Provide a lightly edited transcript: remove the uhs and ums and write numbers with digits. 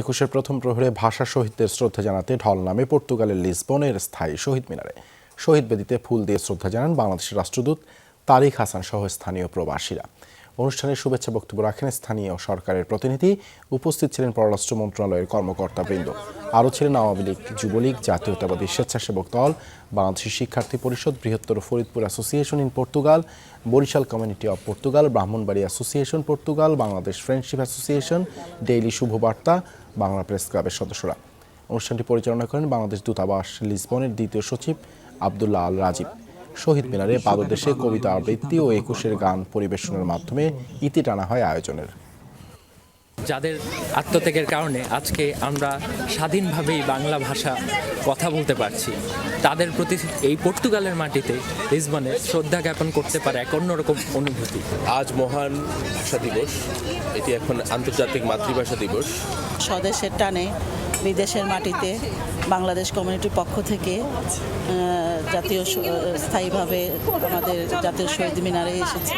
একুশের প্রথম প্রহরে ভাষা শহীদদের শ্রদ্ধা জানাতে ঢল নামে পর্তুগালের লিসবনের স্থায়ী শহীদ মিনারে। শহীদ বেদিতে ফুল দিয়ে শ্রদ্ধা জানান বাংলাদেশের রাষ্ট্রদূত তারিক হাসান সহ স্থানীয় প্রবাসীরা। অনুষ্ঠানে শুভেচ্ছা বক্তব্য রাখেন স্থানীয় সরকারের প্রতিনিধি, উপস্থিত ছিলেন পররাষ্ট্র মন্ত্রণালয়ের কর্মকর্তাবৃন্দ। আরও ছিলেন আওয়ামী লীগ, যুবলীগ, জাতীয়তাবাদী স্বেচ্ছাসেবক দল, বাংলাদেশের শিক্ষার্থী পরিষদ, বৃহত্তর Faridpur association in Portugal, Barishal community of Portugal, Brahmanbari association Portugal, Bangladesh friendship association, daily Shubhobarta, Bangla press ক্লাবের সদস্যরা। অনুষ্ঠানটি পরিচালনা করেন বাংলাদেশ দূতাবাস লিসবনের দ্বিতীয় সচিব আবদুল্লাহ আল রাজীব। শহীদ মিনারে পাদদেশে কবিতা আবৃত্তি ও একুশের গান পরিবেশনের মাধ্যমে ইতি টানা হয় আয়োজনের। যাদের আত্মত্যাগের কারণে আজকে আমরা স্বাধীনভাবেই বাংলা ভাষা কথা বলতে পারছি, তাদের প্রতি এই পর্তুগালের মাটিতে লিসবনে শ্রদ্ধা জ্ঞাপন করতে পারে এক অন্যরকম অনুভূতি। আজ মহান ভাষা দিবস, এটি এখন আন্তর্জাতিক মাতৃভাষা দিবস। স্বদেশের টানে বিদেশের মাটিতে বাংলাদেশ কমিউনিটির পক্ষ থেকে জাতীয় স্থায়ীভাবে আমাদের জাতীয় শহীদ মিনারে এসেছে।